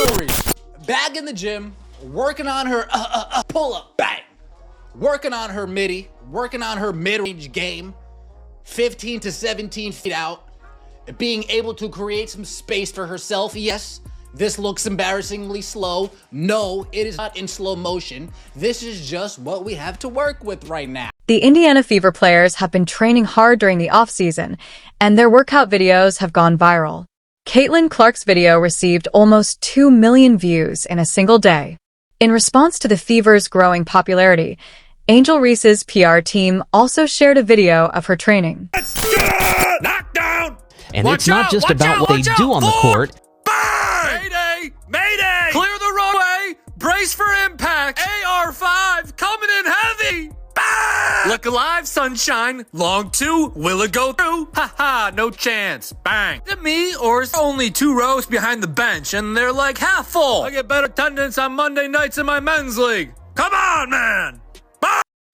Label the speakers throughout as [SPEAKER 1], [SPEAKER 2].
[SPEAKER 1] rivalry. Back in the gym, working on her pull-up, bang. Working on her midi, working on her mid-range game, 15 to 17 feet out, being able to create some space for herself. Yes, this looks embarrassingly slow. No, it is not in slow motion. This is just what we have to work with right now.
[SPEAKER 2] The Indiana Fever players have been training hard during the off-season, and their workout videos have gone viral. Caitlin Clark's video received almost 2 million views in a single day. In response to the Fever's growing popularity, Angel Reese's PR team also shared a video of her training.
[SPEAKER 3] Knockdown!
[SPEAKER 4] And it's not just about what they do on the court.
[SPEAKER 3] Mayday! Mayday! Clear the runway! Brace for impact! AR-5 coming in heavy! Bang! Look alive, sunshine. Long two, will it go through? Haha, no chance. Bang. Is it me, or is only 2 rows behind the bench and they're like half full? I get better attendance on Monday nights in my men's league. Come on, man!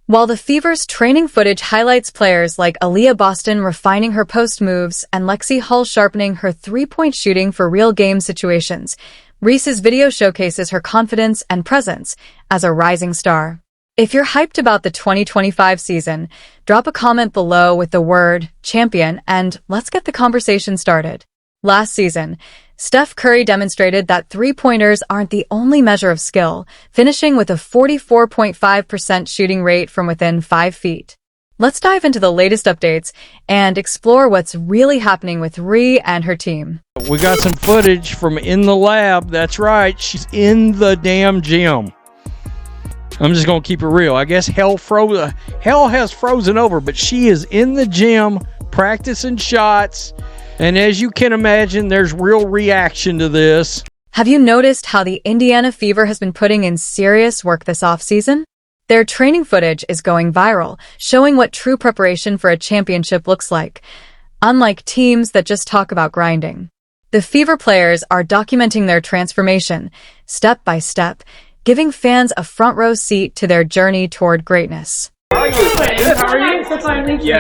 [SPEAKER 2] While the Fever's training footage highlights players like Aaliyah Boston refining her post moves and Lexi Hull sharpening her three-point shooting for real game situations, Reese's video showcases her confidence and presence as a rising star. If you're hyped about the 2025 season, drop a comment below with the word champion and let's get the conversation started. Last season, Steph Curry demonstrated that three-pointers aren't the only measure of skill, finishing with a 44.5% shooting rate from within 5 feet. Let's dive into the latest updates and explore what's really happening with Ree and her team.
[SPEAKER 5] We got some footage from in the lab. That's right, she's in the damn gym. I'm just going to keep it real. I guess hell has frozen over, but she is in the gym practicing shots. And as you can imagine, there's real reaction to this.
[SPEAKER 2] Have you noticed how the Indiana Fever has been putting in serious work this offseason? Their training footage is going viral, showing what true preparation for a championship looks like, unlike teams that just talk about grinding. The Fever players are documenting their transformation, step by step, giving fans a front-row seat to their journey toward greatness.
[SPEAKER 6] How are you? Good, how are you? So finally to meet you.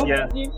[SPEAKER 5] Yes.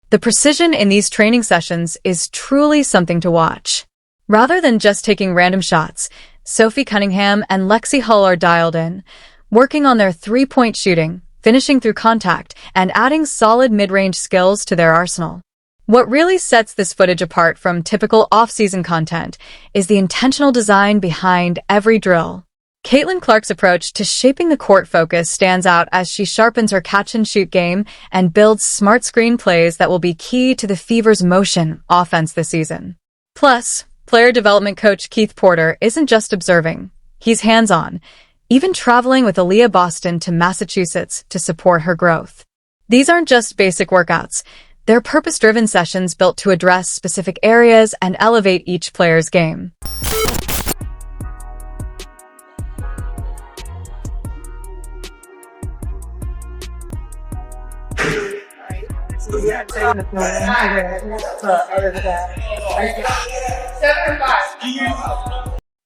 [SPEAKER 2] The precision in these training sessions is truly something to watch. Rather than just taking random shots, Sophie Cunningham and Lexi Hull are dialed in, working on their three-point shooting, finishing through contact, and adding solid mid-range skills to their arsenal. What really sets this footage apart from typical off-season content is the intentional design behind every drill. Caitlin Clark's approach to shaping the court focus stands out as she sharpens her catch-and-shoot game and builds smart screen plays that will be key to the Fever's motion offense this season. Plus, player development coach Keith Porter isn't just observing. He's hands-on, even traveling with Aaliyah Boston to Massachusetts to support her growth. These aren't just basic workouts. They're purpose-driven sessions built to address specific areas and elevate each player's game.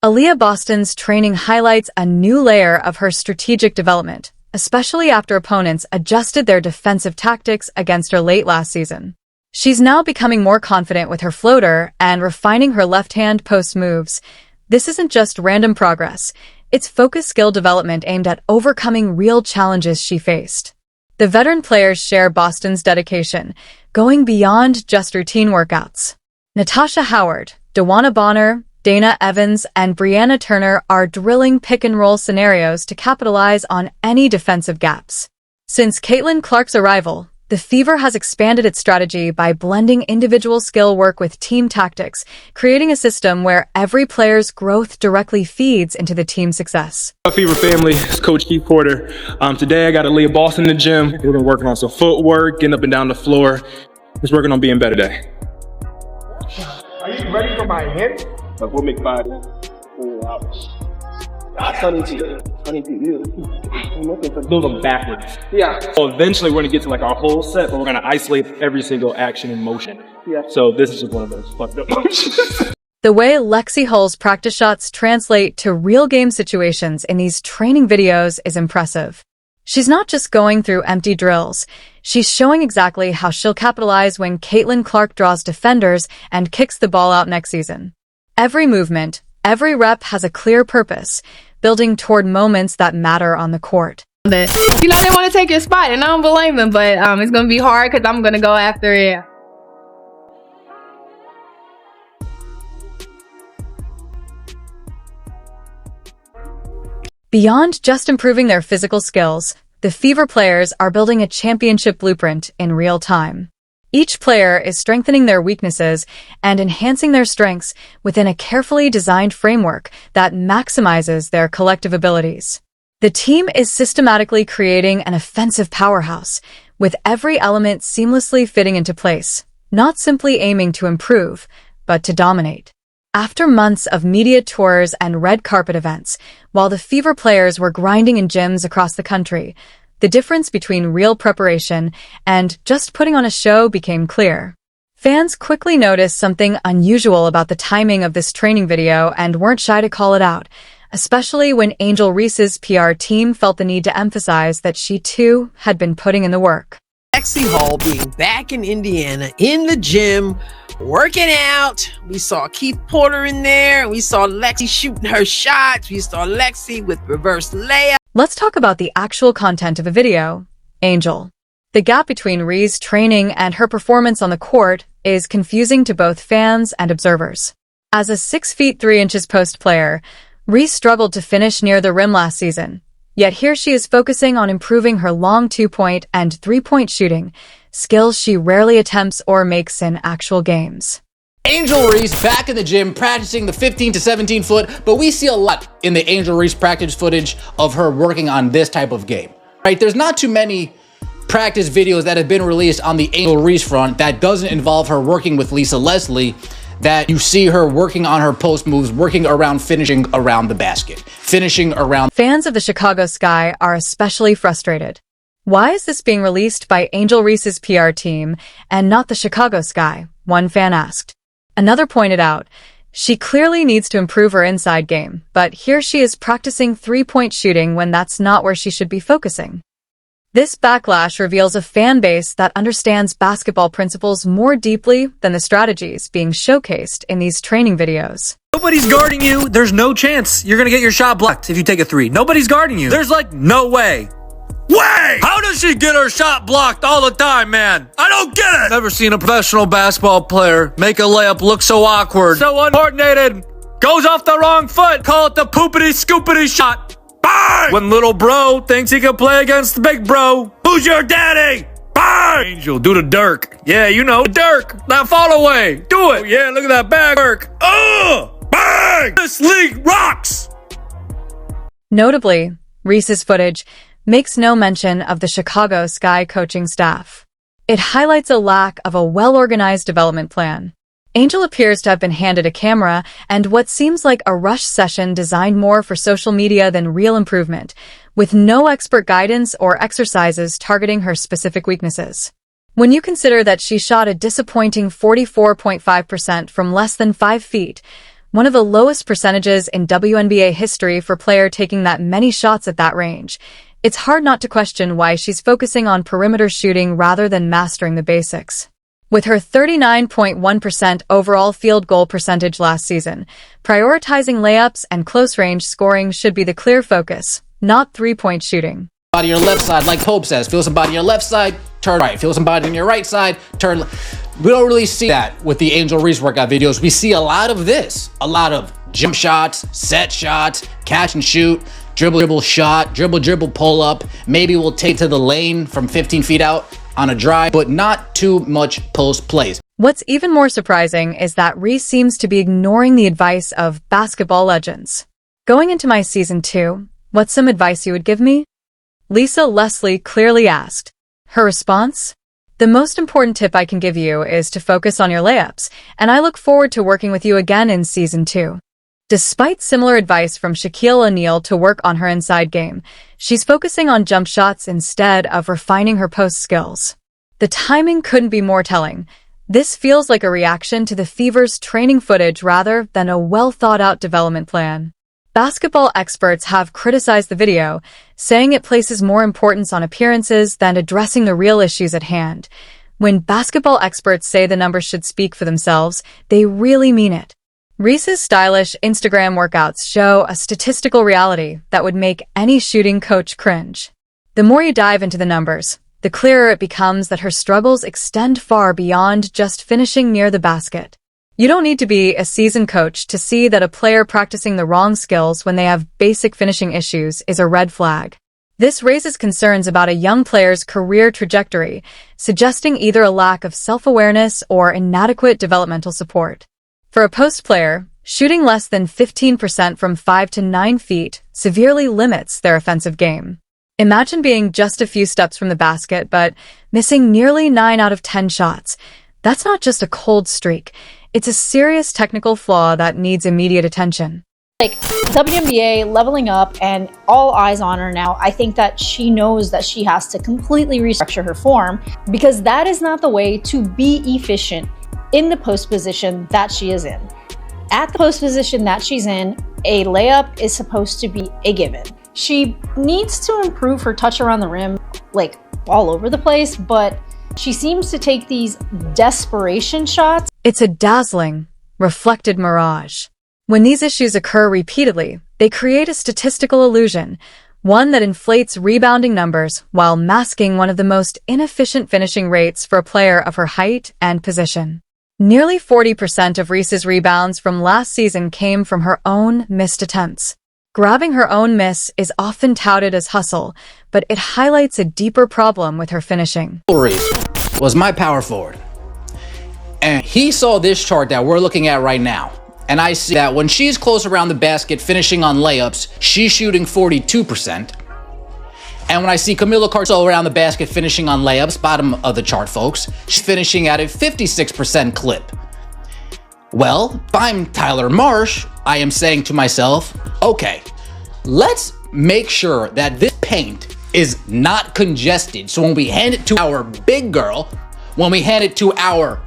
[SPEAKER 2] Aaliyah Boston's training highlights a new layer of her strategic development, especially after opponents adjusted their defensive tactics against her late last season. She's now becoming more confident with her floater and refining her left-hand post moves. This isn't just random progress. It's focused skill development aimed at overcoming real challenges she faced. The veteran players share Boston's dedication, going beyond just routine workouts. Natasha Howard, Dewana Bonner, Dana Evans, and Brianna Turner are drilling pick-and-roll scenarios to capitalize on any defensive gaps. Since Caitlin Clark's arrival, the Fever has expanded its strategy by blending individual skill work with team tactics, creating a system where every player's growth directly feeds into the team's success.
[SPEAKER 7] Fever family, it's Coach Keith Porter. Today I got Aaliyah Boston in the gym. We're gonna working on some footwork, getting up and down the floor. Just working on being better today.
[SPEAKER 6] Are you ready for my hit?
[SPEAKER 7] Like, we'll make 5. Build them backwards.
[SPEAKER 6] Yeah.
[SPEAKER 7] So eventually we're gonna get to like our whole set, but we're gonna isolate every single action and motion.
[SPEAKER 6] Yeah.
[SPEAKER 7] So this is just one of those fucked up motions.
[SPEAKER 2] The way Lexi Hull's practice shots translate to real game situations in these training videos is impressive. She's not just going through empty drills. She's showing exactly how she'll capitalize when Caitlin Clark draws defenders and kicks the ball out next season. Every movement, every rep has a clear purpose, building toward moments that matter on the court.
[SPEAKER 8] They want to take your spot, and I don't blame them, but it's going to be hard because I'm going to go after it.
[SPEAKER 2] Beyond just improving their physical skills, the Fever players are building a championship blueprint in real time. Each player is strengthening their weaknesses and enhancing their strengths within a carefully designed framework that maximizes their collective abilities. The team is systematically creating an offensive powerhouse, with every element seamlessly fitting into place, not simply aiming to improve, but to dominate. After months of media tours and red carpet events, while the Fever players were grinding in gyms across the country, the difference between real preparation and just putting on a show became clear. Fans quickly noticed something unusual about the timing of this training video and weren't shy to call it out, especially when Angel Reese's PR team felt the need to emphasize that she too had been putting in the work.
[SPEAKER 9] Lexi Hull being back in Indiana in the gym, working out. We saw Keith Porter in there. We saw Lexi shooting her shots. We saw Lexi with reverse layup.
[SPEAKER 2] Let's talk about the actual content of the video. Angel. The gap between Reese's training and her performance on the court is confusing to both fans and observers. As a 6 feet 3 inches post player, Reese struggled to finish near the rim last season. Yet here she is focusing on improving her long 2-point and 3-point shooting, skills she rarely attempts or makes in actual games.
[SPEAKER 1] Angel Reese back in the gym practicing the 15 to 17 foot, but we see a lot in the Angel Reese practice footage of her working on this type of game. Right? There's not too many practice videos that have been released on the Angel Reese front that doesn't involve her working with Lisa Leslie, that you see her working on her post moves, working around, finishing around the basket, finishing around.
[SPEAKER 2] Fans of the Chicago Sky are especially frustrated. Why is this being released by Angel Reese's PR team and not the Chicago Sky? One fan asked. Another pointed out, she clearly needs to improve her inside game, but here she is practicing 3-point shooting when that's not where she should be focusing. This backlash reveals a fan base that understands basketball principles more deeply than the strategies being showcased in these training videos.
[SPEAKER 3] Nobody's guarding you. There's no chance you're going to get your shot blocked if you take a 3. Nobody's guarding you. There's like no way. How does she get her shot blocked all the time, man? I don't get it. Never seen a professional basketball player make a layup look so awkward, so uncoordinated. Goes off the wrong foot. Call it the poopity scoopity shot. Bang! When little bro thinks he can play against the big bro. Who's your daddy? Bang! Angel, do the Dirk. Yeah, you know, Dirk. That fall away. Do it. Oh, yeah, look at that bag, Dirk. Bang! This league rocks.
[SPEAKER 2] Notably, Reese's footage makes no mention of the Chicago Sky coaching staff. It highlights a lack of a well-organized development plan. Angel appears to have been handed a camera and what seems like a rush session designed more for social media than real improvement, with no expert guidance or exercises targeting her specific weaknesses. When you consider that she shot a disappointing 44.5% from less than 5 feet, one of the lowest percentages in WNBA history for a player taking that many shots at that range, it's hard not to question why she's focusing on perimeter shooting rather than mastering the basics. With her 39.1% overall field goal percentage last season, prioritizing layups and close-range scoring should be the clear focus, not 3-point shooting.
[SPEAKER 1] Body on your left side, like Pope says, feel somebody on your left side, turn right. Feel somebody on your right side, turn left. We don't really see that with the Angel Reese workout videos. We see a lot of this, a lot of jump shots, set shots, catch and shoot, dribble shot, dribble pull up. Maybe we'll take to the lane from 15 feet out on a drive, but not too much post plays.
[SPEAKER 2] What's even more surprising is that Reese seems to be ignoring the advice of basketball legends. Going into my season 2, what's some advice you would give me? Lisa Leslie clearly asked. Her response? The most important tip I can give you is to focus on your layups, and I look forward to working with you again in season 2. Despite similar advice from Shaquille O'Neal to work on her inside game, she's focusing on jump shots instead of refining her post skills. The timing couldn't be more telling. This feels like a reaction to the Fever's training footage rather than a well-thought-out development plan. Basketball experts have criticized the video, saying it places more importance on appearances than addressing the real issues at hand. When basketball experts say the numbers should speak for themselves, they really mean it. Reese's stylish Instagram workouts show a statistical reality that would make any shooting coach cringe. The more you dive into the numbers, the clearer it becomes that her struggles extend far beyond just finishing near the basket. You don't need to be a seasoned coach to see that a player practicing the wrong skills when they have basic finishing issues is a red flag. This raises concerns about a young player's career trajectory, suggesting either a lack of self-awareness or inadequate developmental support. For a post player, shooting less than 15% from 5 to 9 feet severely limits their offensive game. Imagine being just a few steps from the basket, but missing nearly 9 out of 10 shots. That's not just a cold streak. It's a serious technical flaw that needs immediate attention.
[SPEAKER 10] Like, WNBA leveling up and all eyes on her now. I think that she knows that she has to completely restructure her form, because that is not the way to be efficient in the post position that she is in. At the post position that she's in, a layup is supposed to be a given. She needs to improve her touch around the rim, like all over the place, but she seems to take these desperation shots.
[SPEAKER 2] It's a dazzling, reflected mirage. When these issues occur repeatedly, they create a statistical illusion, one that inflates rebounding numbers while masking one of the most inefficient finishing rates for a player of her height and position. Nearly 40% of Reese's rebounds from last season came from her own missed attempts. Grabbing her own miss is often touted as hustle, but it highlights a deeper problem with her finishing.
[SPEAKER 1] Reese was my power forward, and he saw this chart that we're looking at right now. And I see that when she's close around the basket finishing on layups, she's shooting 42%. And when I see Camila Carso around the basket finishing on layups, bottom of the chart, folks, she's finishing at a 56% clip. Well, if I'm Tyler Marsh, I am saying to myself, okay, let's make sure that this paint is not congested. So when we hand it to our big girl, when we hand it to our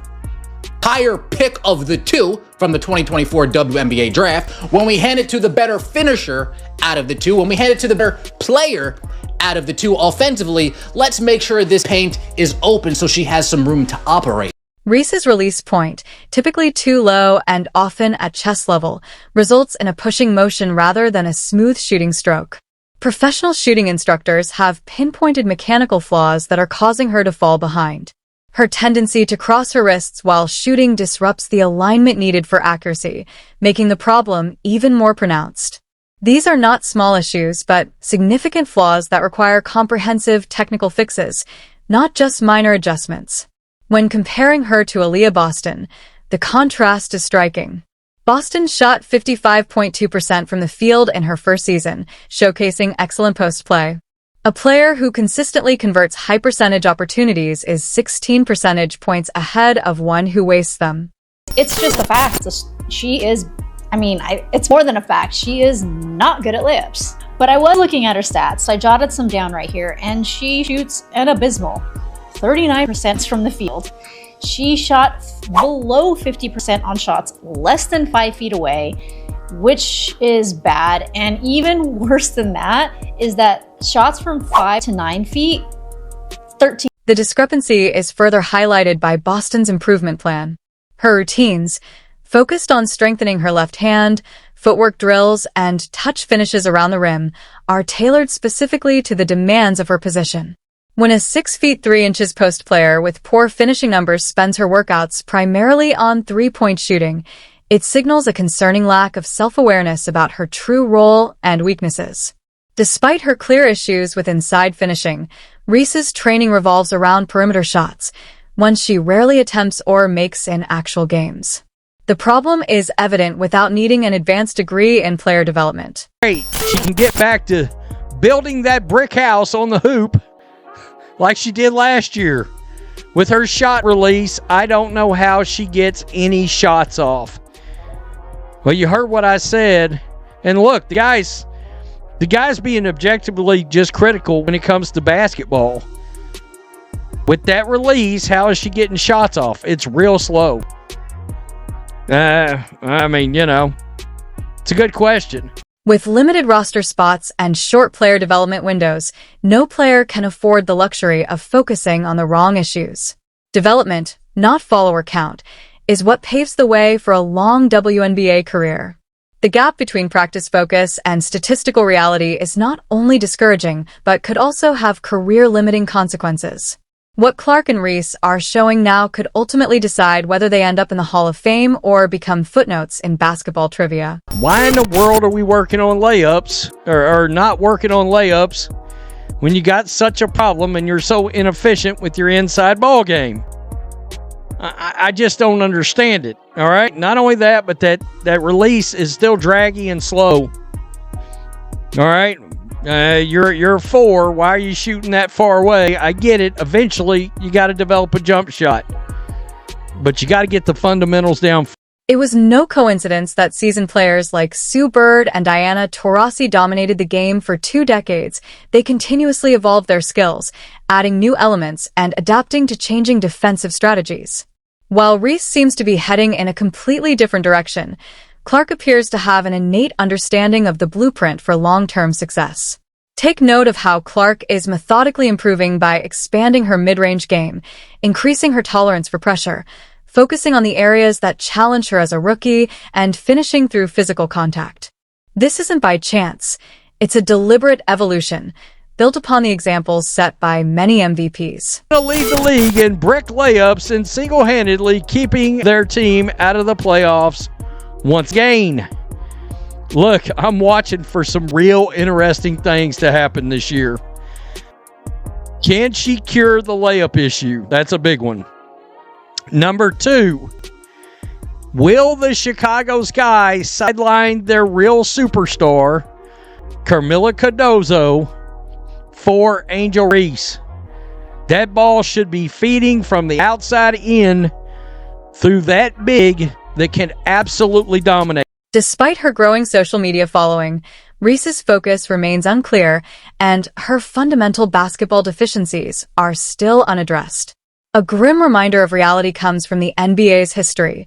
[SPEAKER 1] higher pick of the two from the 2024 WNBA draft, when we hand it to the better finisher out of the two, when we hand it to the better player out of the two offensively, let's make sure this paint is open so she has some room to operate.
[SPEAKER 2] Reese's release point, typically too low and often at chest level, results in a pushing motion rather than a smooth shooting stroke. Professional shooting instructors have pinpointed mechanical flaws that are causing her to fall behind. Her tendency to cross her wrists while shooting disrupts the alignment needed for accuracy, making the problem even more pronounced. These are not small issues, but significant flaws that require comprehensive technical fixes, not just minor adjustments. When comparing her to Aaliyah Boston, the contrast is striking. Boston shot 55.2% from the field in her first season, showcasing excellent post play. A player who consistently converts high percentage opportunities is 16 percentage points ahead of one who wastes them.
[SPEAKER 10] It's just a fact. She is, it's more than a fact. She is not good at layups. But I was looking at her stats. I jotted some down right here, and she shoots an abysmal 39% from the field. She shot below 50% on shots less than 5 feet away, which is bad. And even worse than that is that shots from 5 to 9 feet, 13.
[SPEAKER 2] The discrepancy is further highlighted by Boston's improvement plan. Her routines, focused on strengthening her left hand, footwork drills, and touch finishes around the rim, are tailored specifically to the demands of her position. When a 6 feet 3 inches post player with poor finishing numbers spends her workouts primarily on three-point shooting, it signals a concerning lack of self-awareness about her true role and weaknesses. Despite her clear issues with inside finishing, Reese's training revolves around perimeter shots, ones she rarely attempts or makes in actual games. The problem is evident without needing an advanced degree in player development.
[SPEAKER 5] Great, she can get back to building that brick house on the hoop like she did last year. With her shot release, I don't know how she gets any shots off. Well, you heard what I said. And look, the guy's being objectively just critical when it comes to basketball. With that release, how is she getting shots off? It's real slow. I mean, it's a good question.
[SPEAKER 2] With limited roster spots and short player development windows, no player can afford the luxury of focusing on the wrong issues. Development, not follower count, is what paves the way for a long WNBA career. The gap between practice focus and statistical reality is not only discouraging, but could also have career-limiting consequences. What Clark and Reese are showing now could ultimately decide whether they end up in the Hall of Fame or become footnotes in basketball trivia.
[SPEAKER 5] Why in the world are we working on layups, or not working on layups, when you got such a problem and you're so inefficient with your inside ball game? I just don't understand it, all right? Not only that, but that release is still draggy and slow. All right? You're 4. Why are you shooting that far away? I get it. Eventually, you got to develop a jump shot. But you got to get the fundamentals down.
[SPEAKER 2] It was no coincidence that seasoned players like Sue Bird and Diana Taurasi dominated the game for 2 decades. They continuously evolved their skills, adding new elements and adapting to changing defensive strategies. While Reese seems to be heading in a completely different direction, Clark appears to have an innate understanding of the blueprint for long-term success. Take note of how Clark is methodically improving by expanding her mid-range game, increasing her tolerance for pressure, focusing on the areas that challenge her as a rookie, and finishing through physical contact. This isn't by chance. It's a deliberate evolution, built upon the examples set by many MVPs.
[SPEAKER 5] Lead the league in brick layups and single-handedly keeping their team out of the playoffs once again. Look, I'm watching for some real interesting things to happen this year. Can she cure the layup issue? That's a big one. Number 2, will the Chicago Sky sideline their real superstar, Carmilla Cardozo, for Angel Reese? That ball should be feeding from the outside in through that big that can absolutely dominate.
[SPEAKER 2] Despite her growing social media following, Reese's focus remains unclear, and her fundamental basketball deficiencies are still unaddressed. A grim reminder of reality comes from the NBA's history.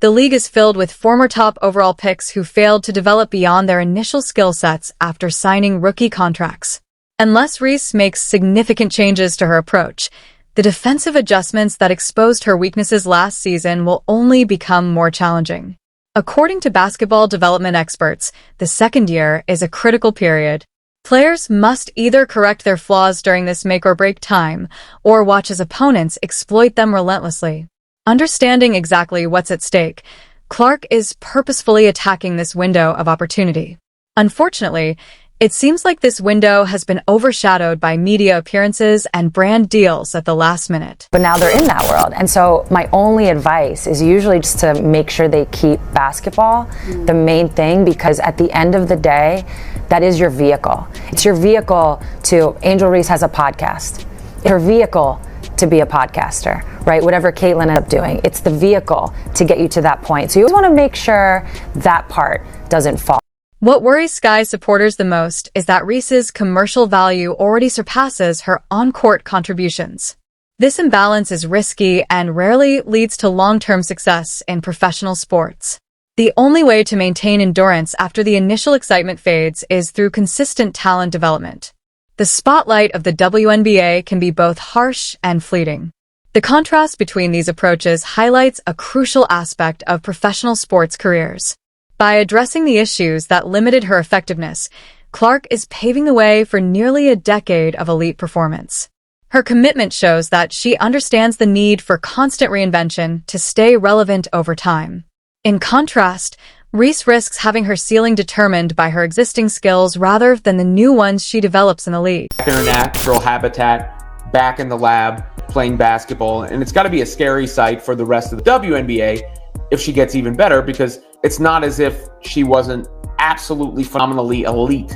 [SPEAKER 2] The league is filled with former top overall picks who failed to develop beyond their initial skill sets after signing rookie contracts. Unless Reese makes significant changes to her approach, the defensive adjustments that exposed her weaknesses last season will only become more challenging. According to basketball development experts, the second year is a critical period. Players must either correct their flaws during this make-or-break time, or watch as opponents exploit them relentlessly. Understanding exactly what's at stake, Clark is purposefully attacking this window of opportunity. Unfortunately, it seems like this window has been overshadowed by media appearances and brand deals at the last minute.
[SPEAKER 11] But now they're in that world. And so my only advice is usually just to make sure they keep basketball the main thing, because at the end of the day, that is your vehicle. It's your vehicle to, Angel Reese has a podcast. It's her vehicle to be a podcaster, right? Whatever Caitlin ended up doing, it's the vehicle to get you to that point. So you always want to make sure that part doesn't fall.
[SPEAKER 2] What worries Sky supporters the most is that Reese's commercial value already surpasses her on-court contributions. This imbalance is risky and rarely leads to long-term success in professional sports. The only way to maintain endurance after the initial excitement fades is through consistent talent development. The spotlight of the WNBA can be both harsh and fleeting. The contrast between these approaches highlights a crucial aspect of professional sports careers. By addressing the issues that limited her effectiveness, Clark is paving the way for nearly a decade of elite performance. Her commitment shows that she understands the need for constant reinvention to stay relevant over time. In contrast, Reese risks having her ceiling determined by her existing skills rather than the new ones she develops in the league.
[SPEAKER 12] Their natural habitat, back in the lab, playing basketball, and it's got to be a scary sight for the rest of the WNBA if she gets even better, because it's not as if she wasn't absolutely phenomenally elite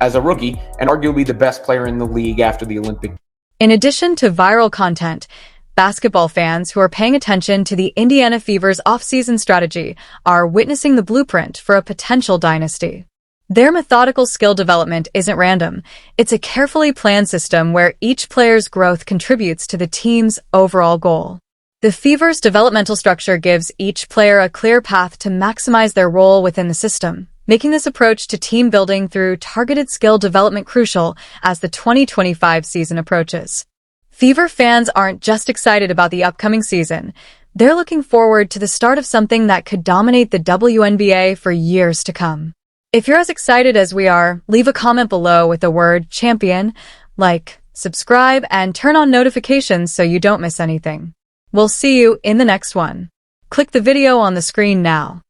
[SPEAKER 12] as a rookie and arguably the best player in the league after the Olympic.
[SPEAKER 2] In addition to viral content, basketball fans who are paying attention to the Indiana Fever's off-season strategy are witnessing the blueprint for a potential dynasty. Their methodical skill development isn't random. It's a carefully planned system where each player's growth contributes to the team's overall goal. The Fever's developmental structure gives each player a clear path to maximize their role within the system, making this approach to team building through targeted skill development crucial as the 2025 season approaches. Fever fans aren't just excited about the upcoming season. They're looking forward to the start of something that could dominate the WNBA for years to come. If you're as excited as we are, leave a comment below with the word champion, like, subscribe, and turn on notifications so you don't miss anything. We'll see you in the next one. Click the video on the screen now.